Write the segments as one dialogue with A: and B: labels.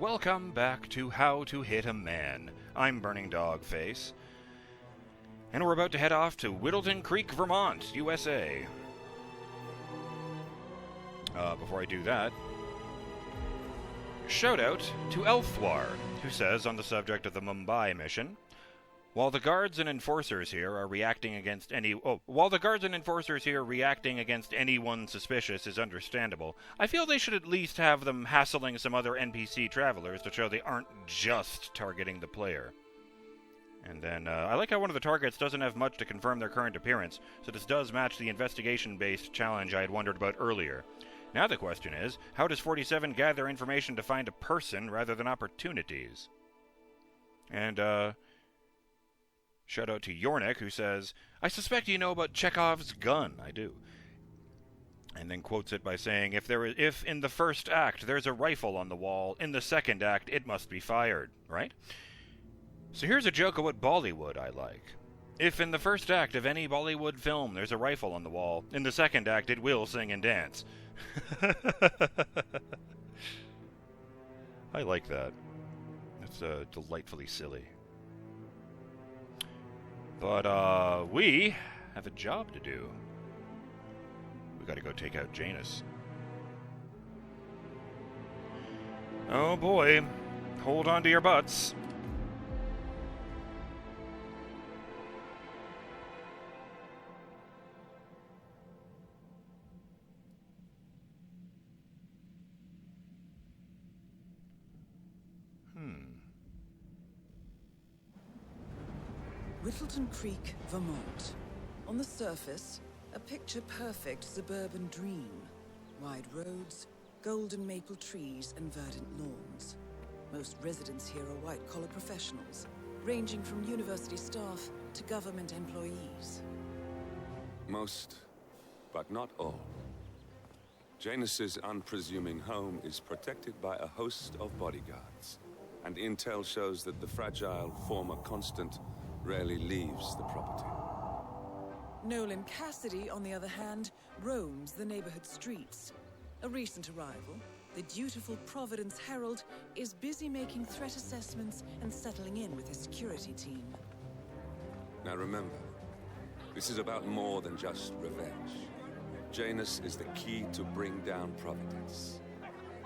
A: Welcome back to How to Hit a Man. I'm BurningDogFace, and we're about to head off to Whittleton Creek, Vermont, USA. Before I do that, shout out to Elfthwar, who says on the subject of the Mumbai mission, while the guards and enforcers here reacting against anyone suspicious is understandable, I feel they should at least have them hassling some other NPC travelers to show they aren't just targeting the player. And then, I like how one of the targets doesn't have much to confirm their current appearance, so this does match the investigation-based challenge I had wondered about earlier. Now the question is, how does 47 gather information to find a person rather than opportunities? And, shout out to Yornik, who says, I suspect you know about Chekhov's gun. I do. And then quotes it by saying, if in the first act there's a rifle on the wall, in the second act it must be fired, right? So here's a joke of what Bollywood I like. If in the first act of any Bollywood film there's a rifle on the wall, in the second act it will sing and dance. I like that. It's delightfully silly. But, we have a job to do. We gotta go take out Janus. Oh boy. Hold on to your butts.
B: Whittleton Creek, Vermont. On the surface, a picture-perfect suburban dream. Wide roads, golden maple trees, and verdant lawns. Most residents here are white-collar professionals, ranging from university staff to government employees.
C: Most, but not all. Janus's unpresuming home is protected by a host of bodyguards, and intel shows that the fragile former constant rarely leaves the property.
B: Nolan Cassidy, on the other hand, roams the neighborhood streets. A recent arrival, the dutiful Providence Herald is busy making threat assessments and settling in with his security team.
C: Now remember, this is about more than just revenge. Janus is the key to bring down Providence.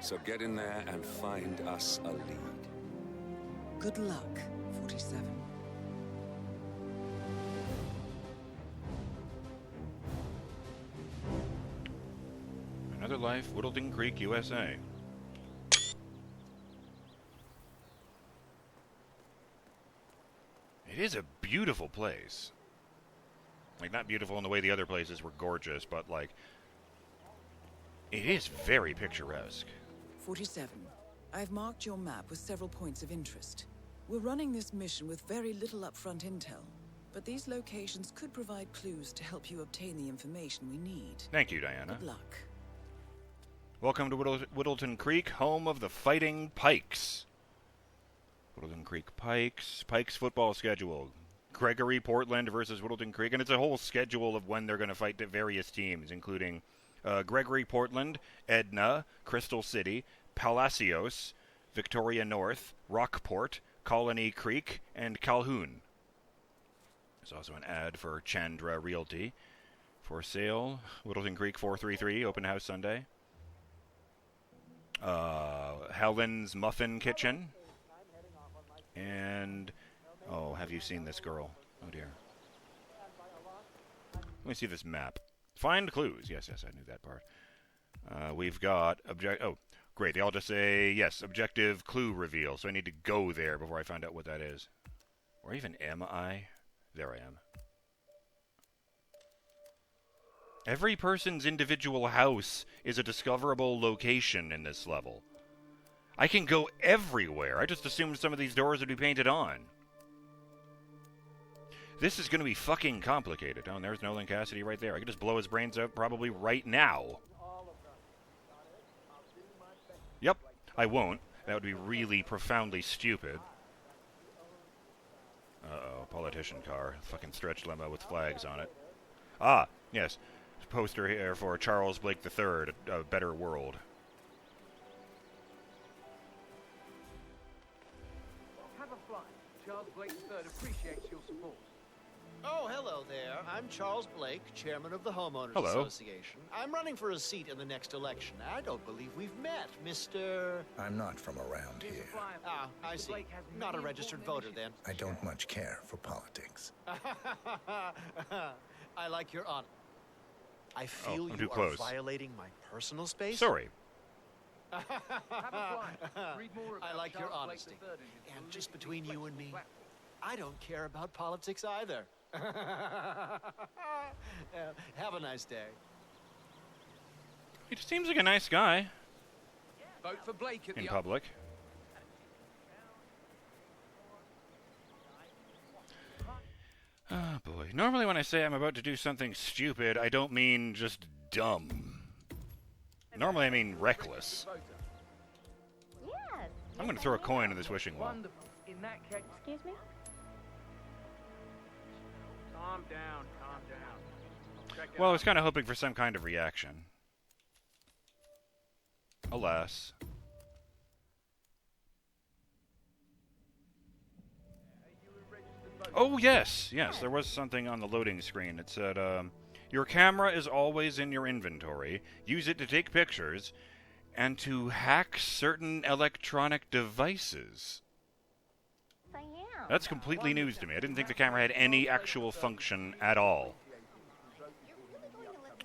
C: So get in there and find us a lead.
B: Good luck, 47.
A: Another Life, Whittleton Creek, USA. It is a beautiful place. Like, not beautiful in the way the other places were gorgeous, but, like, it is very picturesque.
B: 47. I've marked your map with several points of interest. We're running this mission with very little upfront intel, but these locations could provide clues to help you obtain the information we need.
A: Thank you, Diana.
B: Good luck.
A: Welcome to Whittleton Creek, home of the Fighting Pikes. Whittleton Creek Pikes. Pikes football schedule. Gregory Portland versus Whittleton Creek. And it's a whole schedule of when they're going to fight the various teams, including Gregory Portland, Edna, Crystal City, Palacios, Victoria North, Rockport, Colony Creek, and Calhoun. There's also an ad for Chandra Realty. For sale, Whittleton Creek 433, open house Sunday. Helen's Muffin Kitchen. And, oh, have you seen this girl? Oh, dear. Let me see this map. Find clues. Yes, I knew that part. We've got, oh, great. They all just say, yes, objective clue reveal. So I need to go there before I find out what that is. Or even am I? There I am. Every person's individual house is a discoverable location in this level. I can go everywhere. I just assumed some of these doors would be painted on. This is going to be fucking complicated. Oh, and there's Nolan Cassidy right there. I could just blow his brains out probably right now. Yep, I won't. That would be really profoundly stupid. Uh-oh, politician car. Fucking stretch limo with flags on it. Ah, yes. Poster here for Charles Blake III, A Better World.
D: fine. Charles Blake III appreciates your support.
E: Oh, hello there. I'm Charles Blake, chairman of the Homeowners
A: Hello.
E: Association. I'm running for a seat in the next election. I don't believe we've met, Mr.
F: I'm not from around here.
E: Ah, I see. Not a registered voter, then.
F: I don't much care for politics.
E: I like your honor. I feel
A: I'm
E: you
A: too
E: are
A: close.
E: violating my personal space.
A: Sorry.
D: Read more about
E: I like your
D: Charles Blake
E: honesty.
D: III in his
E: And just
D: politically
E: between you and me,
D: flexible platform.
E: I don't care about politics either. Have a nice day.
A: He just seems like a nice guy
D: Vote for Blake at
A: in
D: the
A: public. Oh boy. Normally when I say I'm about to do something stupid, I don't mean just dumb. Normally I mean reckless.
G: Yes.
A: I'm going to throw a coin in this wishing well.
D: Wonderful. In that case,
G: Excuse me?
D: calm down, calm down. Check it
A: Well, I
D: out.
A: was kind of hoping for some kind of reaction. Alas. Oh, yes. Yes, there was something on the loading screen. It said, your camera is always in your inventory. Use it to take pictures and to hack certain electronic devices.
G: I am.
A: That's completely news to me. I didn't think the camera had any actual function at all.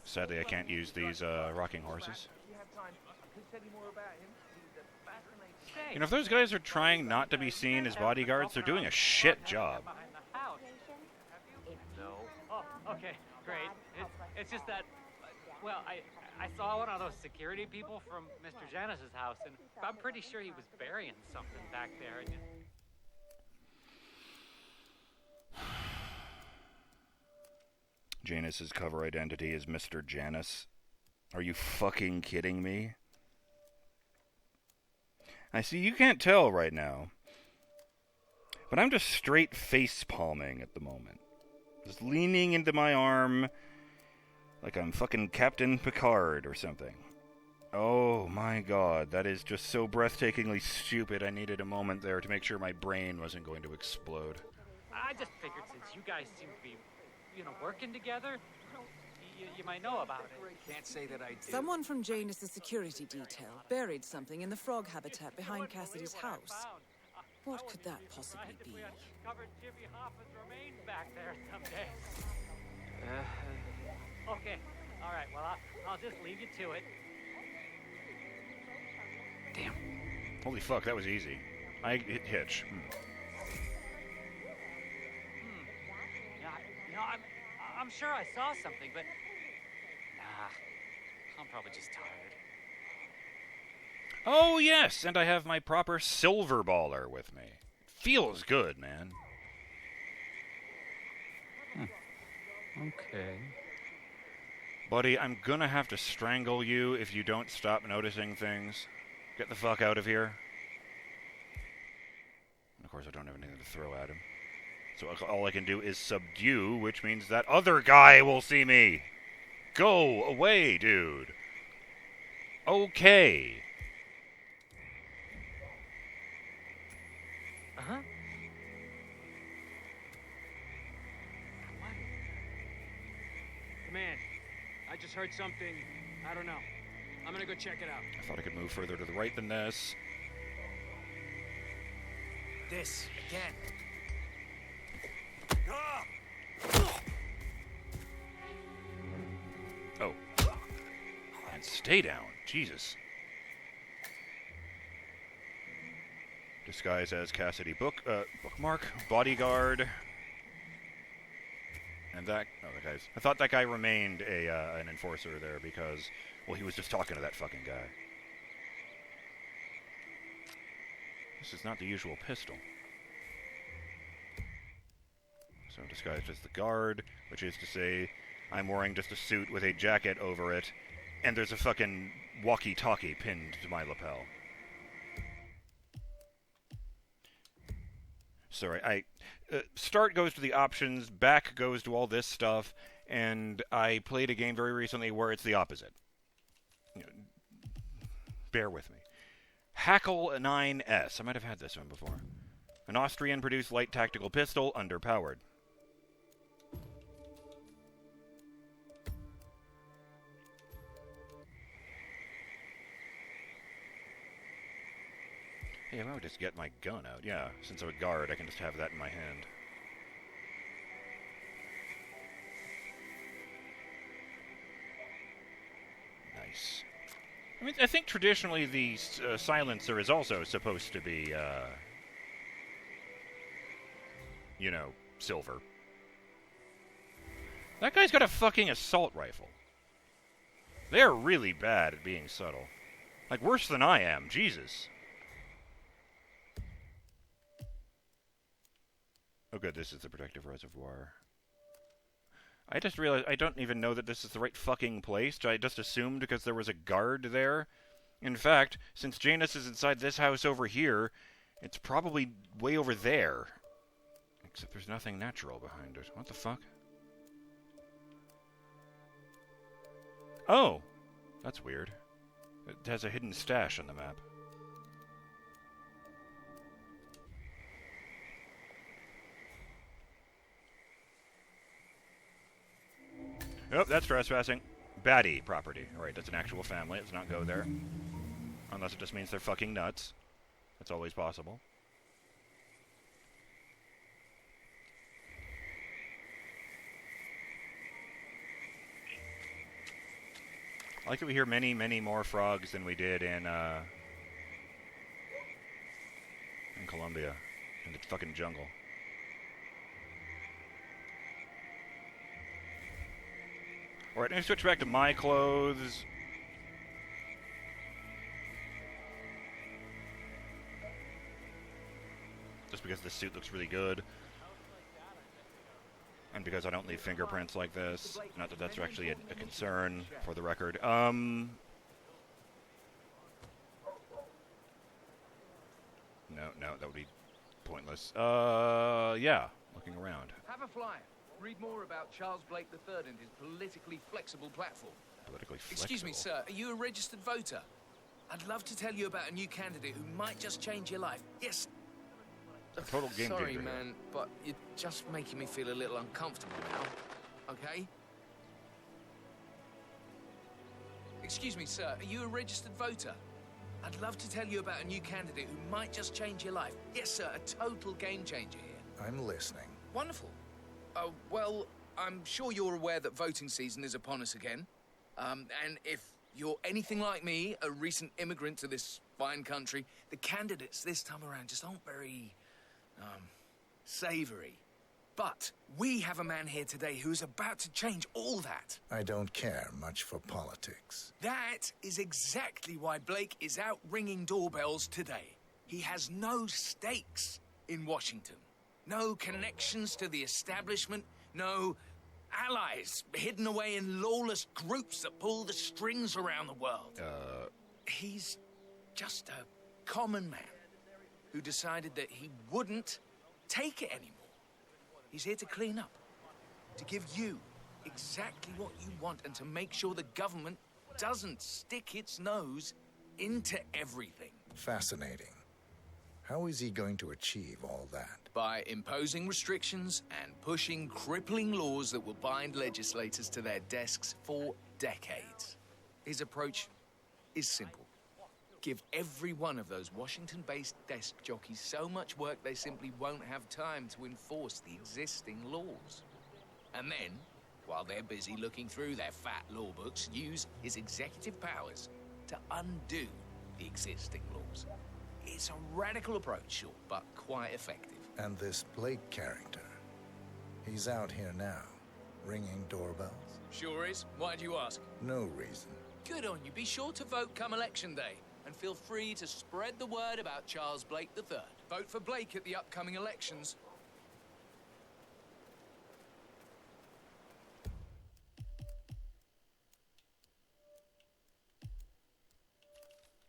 A: Sadly, I can't use these rocking horses.
D: If you have time, I could tell you more about him. He's a fascinating.
A: You know, if those guys are trying not to be seen as bodyguards, they're doing a shit job.
H: No. Oh, okay, great. It's just that, well, I saw one of those security people from Mr. Janus's house, and I'm pretty sure he was burying something back there. And
A: Janus's cover identity is Mr. Janus. Are you fucking kidding me? I see you can't tell right now, but I'm just straight face palming at the moment. Just leaning into my arm like I'm fucking Captain Picard or something. Oh my god, that is just so breathtakingly stupid. I needed a moment there to make sure my brain wasn't going to explode.
H: I just figured since you guys seem to be, working together, you might know about it.
D: Can't say that I did.
B: Someone from Janus' security detail buried something in the frog habitat behind Cassidy's house. What could that possibly be?
H: If we uncovered Jimmy Hoffa's remains back there someday. Okay, all right. Well, I'll just leave you to it.
A: Damn. Holy fuck, that was easy. I hit hitch.
H: Yeah, I'm sure I saw something, but nah, I'm probably just tired.
A: Oh, yes, and I have my proper silver baller with me. Feels good, man.
H: Okay.
A: Buddy, I'm gonna have to strangle you if you don't stop noticing things. Get the fuck out of here. And of course, I don't have anything to throw at him. So all I can do is subdue, which means that other guy will see me. Go away, dude. Okay.
H: Uh-huh.
D: Command, I just heard something. I don't know. I'm gonna go check it out.
A: I thought I could move further to the right than this.
D: This again.
A: Oh. And stay down. Jesus. Disguise as Cassidy Bookmark, bodyguard. And that guy's... I thought that guy remained an enforcer there because, well, he was just talking to that fucking guy. This is not the usual pistol. So disguised as the guard, which is to say, I'm wearing just a suit with a jacket over it, and there's a fucking walkie-talkie pinned to my lapel. Sorry, start goes to the options, back goes to all this stuff, and I played a game very recently where it's the opposite. Bear with me. Hackle 9S. I might have had this one before. An Austrian-produced light tactical pistol, underpowered. Hey, I would just get my gun out. Yeah, since I'm a guard, I can just have that in my hand. Nice. I mean, I think traditionally the silencer is also supposed to be, you know, silver. That guy's got a fucking assault rifle. They're really bad at being subtle. Like, worse than I am, Jesus. Oh good, this is the protective reservoir. I just realized I don't even know that this is the right fucking place. I just assumed because there was a guard there. In fact, since Janus is inside this house over here, it's probably way over there. Except there's nothing natural behind it. What the fuck? Oh! That's weird. It has a hidden stash on the map. Oh, that's trespassing. Baddie property. Alright, that's an actual family. Let's not go there. Unless it just means they're fucking nuts. That's always possible. I like that we hear many, many more frogs than we did in Colombia. In the fucking jungle. Alright, let me switch back to my clothes. Just because this suit looks really good. And because I don't leave fingerprints like this. Not that that's actually a concern, for the record. No, that would be pointless. Yeah, looking around.
I: Have a flyer. Read more about Charles Blake III and his politically flexible platform.
A: Politically flexible?
I: Excuse me, sir. Are you a registered voter? I'd love to tell you about a new candidate who might just change your life. Yes.
A: A total game
I: Sorry,
A: changer
I: man,
A: here.
I: but you're just making me feel a little uncomfortable now. Okay? Excuse me, sir. Are you a registered voter? I'd love to tell you about a new candidate who might just change your life. Yes, sir. A total game changer here.
F: I'm listening.
I: Wonderful. Well, I'm sure you're aware that voting season is upon us again. And if you're anything like me, a recent immigrant to this fine country, the candidates this time around just aren't very, savory. But we have a man here today who's about to change all that.
F: I don't care much for politics.
I: That is exactly why Blake is out ringing doorbells today. He has no stakes in Washington. No connections to the establishment, no allies hidden away in lawless groups that pull the strings around the world. He's just a common man who decided that he wouldn't take it anymore. He's here to clean up, to give you exactly what you want, and to make sure the government doesn't stick its nose into everything.
F: Fascinating. How is he going to achieve all that?
I: By imposing restrictions and pushing crippling laws that will bind legislators to their desks for decades. His approach is simple. Give every one of those Washington-based desk jockeys so much work they simply won't have time to enforce the existing laws. And then, while they're busy looking through their fat law books, use his executive powers to undo the existing laws. It's a radical approach, sure, but quite effective.
F: And this Blake character, he's out here now, ringing doorbells?
I: Sure is. Why do you ask?
F: No reason.
I: Good on you. Be sure to vote come election day. And feel free to spread the word about Charles Blake III. Vote for Blake at the upcoming elections.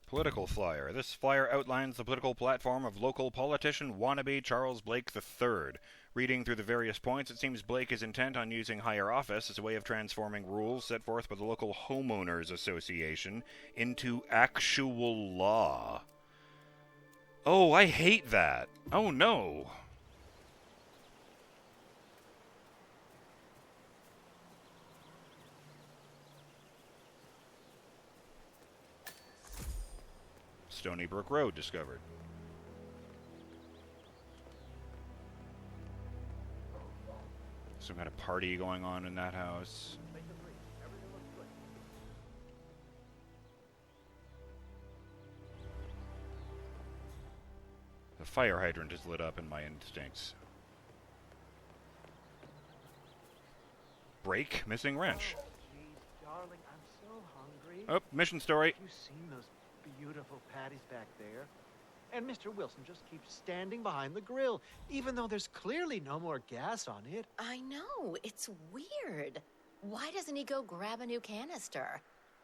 A: Political flyer. This flyer outlines the political platform of local politician wannabe Charles Blake III. Reading through the various points, it seems Blake is intent on using higher office as a way of transforming rules set forth by the local homeowners association into actual law. Oh, I hate that. Oh, no. Stony Brook Road discovered. Some kind of party going on in that house. The fire hydrant is lit up in my instincts. Break, missing wrench.
E: Oh, geez, darling, I'm so hungry.
A: Oh, mission story.
E: Have you seen those beautiful patties back there? And Mr. Wilson just keeps standing behind the grill, even though there's clearly no more gas on it.
G: I know, it's weird. Why doesn't he go grab a new canister?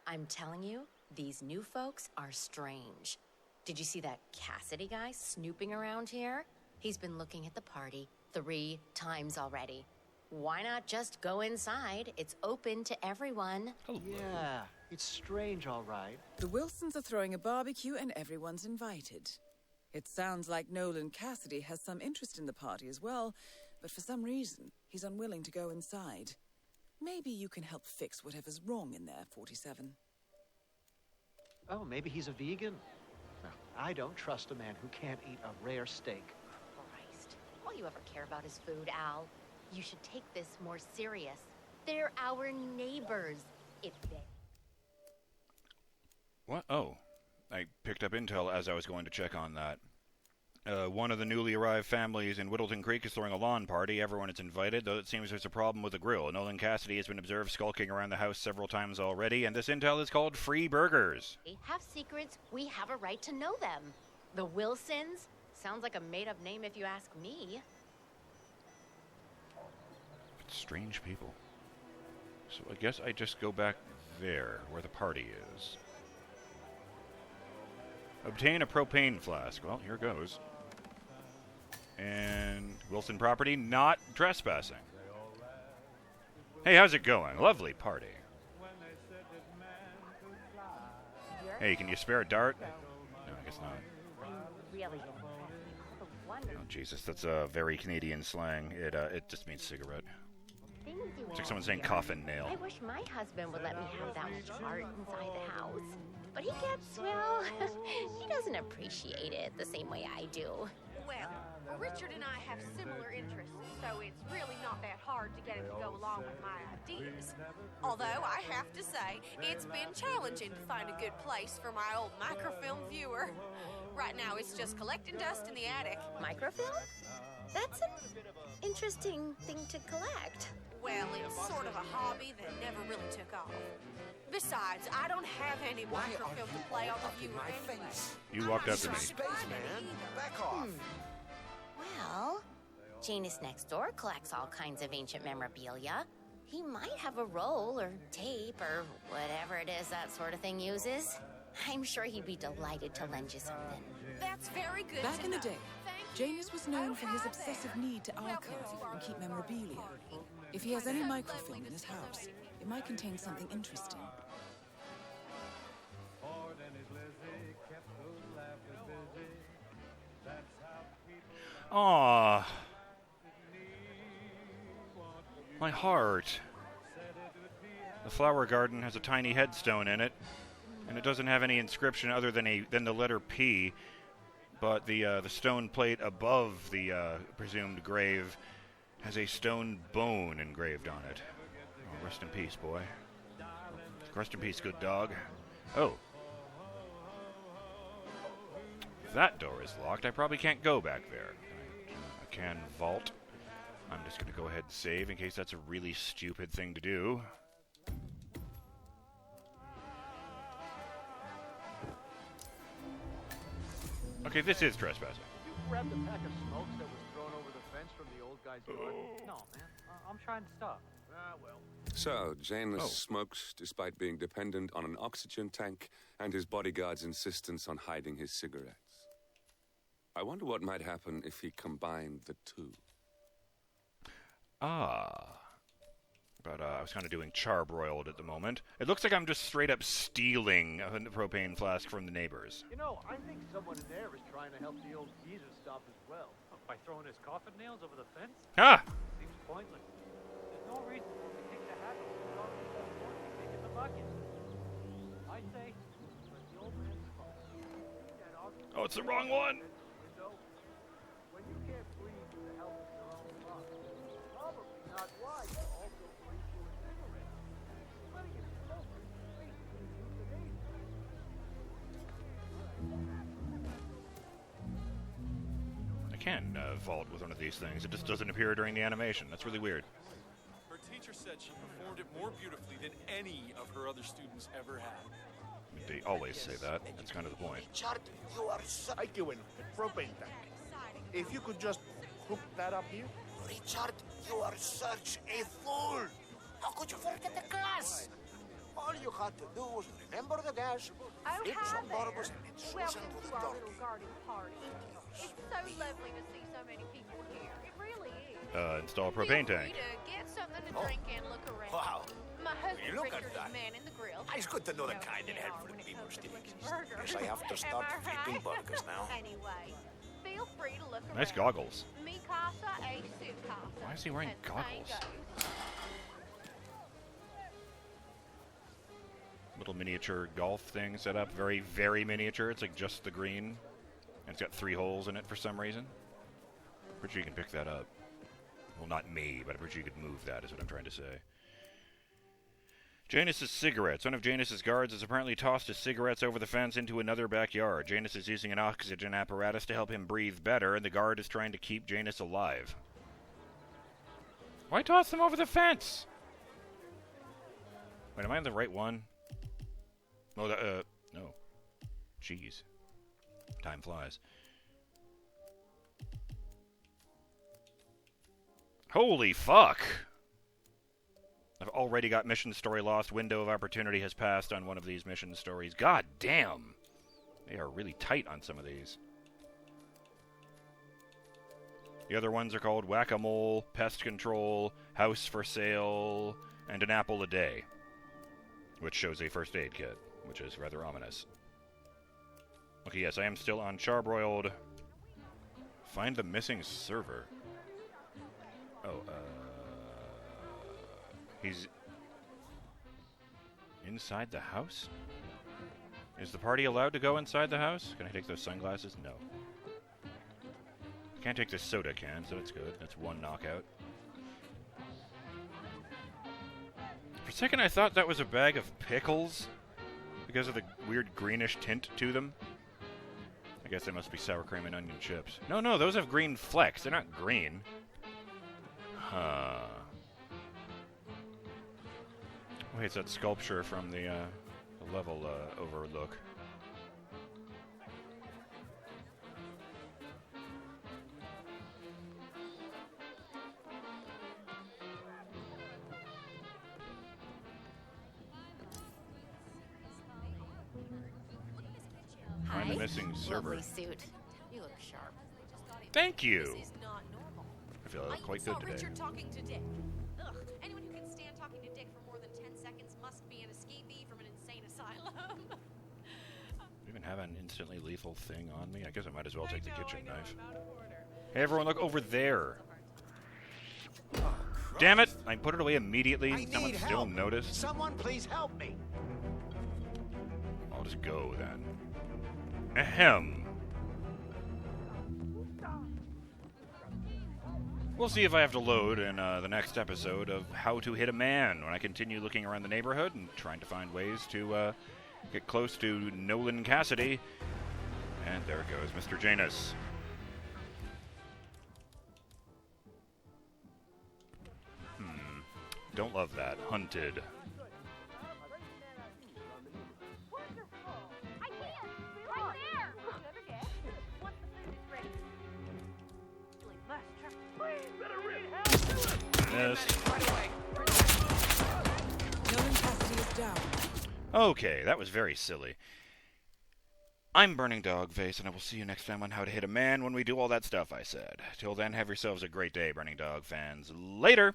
G: I'm telling you, these new folks are strange. Did you see that Cassidy guy snooping around here? He's been looking at the party 3 times already. Why not just go inside? It's open to everyone.
A: Hello.
E: Yeah, it's strange, all right.
B: The Wilsons are throwing a barbecue and everyone's invited. It sounds like Nolan Cassidy has some interest in the party as well, but for some reason, he's unwilling to go inside. Maybe you can help fix whatever's wrong in there, 47.
E: Oh, maybe he's a vegan? No, I don't trust a man who can't eat a rare steak.
G: Christ, all you ever care about is food, Al. You should take this more serious. They're our neighbors. If they...
A: What? Oh. I picked up intel as I was going to check on that. One of the newly arrived families in Whittleton Creek is throwing a lawn party. Everyone is invited, though it seems there's a problem with the grill. Nolan Cassidy has been observed skulking around the house several times already, and this intel is called free burgers.
G: They have secrets. We have a right to know them. The Wilsons? Sounds like a made-up name if you ask me.
A: Strange people. So I guess I just go back there, where the party is. Obtain a propane flask. Well, here goes. And Wilson property, not trespassing. Hey, how's it going? Lovely party. Hey, can you spare a dart? No, I guess not.
G: Really?
A: Oh, Jesus, that's a very Canadian slang. It just means cigarette. It's like someone saying coffin nail.
G: I wish my husband would let me have that much art inside the house. But he gets, well, he doesn't appreciate it the same way I do.
J: Well, Richard and I have similar interests, so it's really not that hard to get him to go along with my ideas. Although, I have to say, it's been challenging to find a good place for my old microfilm viewer. Right now, it's just collecting dust in the attic.
G: Microfilm? That's an interesting thing to collect.
J: Well, it's sort of a hobby that never really took off. Besides, I don't have any microfilm to play on the viewer anyway.
A: You walked up to me.
F: Back off.
G: Well, Janus next door collects all kinds of ancient memorabilia. He might have a roll or tape or whatever it is that sort of thing uses. I'm sure he'd be delighted to lend you something.
J: That's very good.
B: Back in the day, Janus was known for his
J: hide
B: obsessive
J: there.
B: need to archive and keep memorabilia. If he has any microfilm in his house, it might contain something interesting.
A: Aww. My heart. The flower garden has a tiny headstone in it, and it doesn't have any inscription other than the letter P. But the stone plate above the presumed grave has a stone bone engraved on it. Oh, rest in peace, boy. Rest in peace, good dog. Oh. If that door is locked, I probably can't go back there. I can vault. I'm just going to go ahead and save in case that's a really stupid thing to do. Okay, this is trespassing.
E: You grabbed a pack of smokes that was thrown over the fence from the old guy's yard?
H: No, man. I'm trying to stop.
E: Ah, well.
C: So, Janus smokes despite being dependent on an oxygen tank and his bodyguard's insistence on hiding his cigarettes. I wonder what might happen if he combined the two.
A: Ah. But I was kind of doing charbroiled at the moment. It looks like I'm just straight up stealing a propane flask from the neighbors.
E: You know, I think someone in there is trying to help the old geezer stop as well.
H: By throwing his coffin nails over the fence?
A: Ah!
H: Seems pointless. There's no reason to kick the hat or kick in the bucket. I say, let the old man smoke.
A: Oh, it's the wrong one!
E: When you can't breathe with the help of your own lungs, it's probably not wise to also breathe through a cigarette. Letting it smoke is basically euthanasia.
A: I can vault with one of these things. It just doesn't appear during the animation. That's really weird.
K: Her teacher said she performed it more beautifully than any of her other students ever had.
A: They always say that. That's kind of the point.
L: Richard, you are so...
M: I go in the propane tank. If you could just hook that up here.
L: Richard, you are such a fool. How could you forget the class? All you had to do was remember the gas, flip some barbers, and
J: Welcome
L: Susan to
J: to
L: the
J: our
L: turkey.
J: little garden party. It's so lovely to see so many people here. It really is.
A: Install a propane
J: Feel
A: tank.
J: free to get something to drink and look around.
L: Wow.
J: My husband
L: Look at
J: Richard
L: that.
J: is manning the grill.
L: It's good to know the
J: No,
L: kind that
J: you
L: had
J: already
L: flipping
J: told me
L: sticks.
J: burgers.
L: Guess I have to start
J: Am I
L: flipping
J: right?
L: burgers now.
J: Anyway, feel free to look
A: Nice
J: around.
A: goggles.
J: Mi casa es su casa.
A: Why is he wearing
J: And same
A: goggles?
J: goes.
A: Little miniature golf thing set up. Very, very miniature. It's like just the green. And it's got 3 holes in it for some reason. Pretty sure you can pick that up. Well, not me, but I'm pretty sure you could move that, is what I'm trying to say. Janus's cigarettes. One of Janus's guards has apparently tossed his cigarettes over the fence into another backyard. Janus is using an oxygen apparatus to help him breathe better, and the guard is trying to keep Janus alive. Why toss them over the fence? Wait, am I on the right one? Oh, no. Jeez. Time flies. Holy fuck! I've already got mission story lost. Window of opportunity has passed on one of these mission stories. God damn! They are really tight on some of these. The other ones are called Whack-A-Mole, Pest Control, House for Sale, and An Apple a Day, which shows a first aid kit, which is rather ominous. Okay, yes, I am still on Charbroiled. Find the missing server. Oh, he's inside the house? Is the party allowed to go inside the house? Can I take those sunglasses? No. Can't take this soda can, so that's good. That's one knockout. For a second I thought that was a bag of pickles because of the weird greenish tint to them. I guess they must be sour cream and onion chips. No, those have green flecks. They're not green. Huh. Wait, it's that sculpture from the level overlook. Find the missing server.
G: Lovely suit. You look sharp.
A: Thank you.
J: This is not normal.
A: I feel
J: I
A: quite
J: saw
A: good today.
J: Richard talking to Dick. Ugh. Anyone who can stand talking to Dick for more than 10 seconds must be an escapee from an insane asylum.
A: Do you even have an instantly lethal thing on me? I guess I might as well take the kitchen knife. Hey everyone, look over there. Damn it! I put it away immediately. Someone still noticed.
E: Someone please help me.
A: I'll just go then. Ahem. We'll see if I have to load in the next episode of How to Hit a Man when I continue looking around the neighborhood and trying to find ways to get close to Nolan Cassidy. And there goes Mr. Janus. Don't love that. Hunted. Missed.
B: Nolan Cassidy is down.
A: Okay, that was very silly. I'm BurningDogFace, and I will see you next time on How to Hit a Man when we do all that stuff I said. Till then, have yourselves a great day, Burning Dog fans. Later!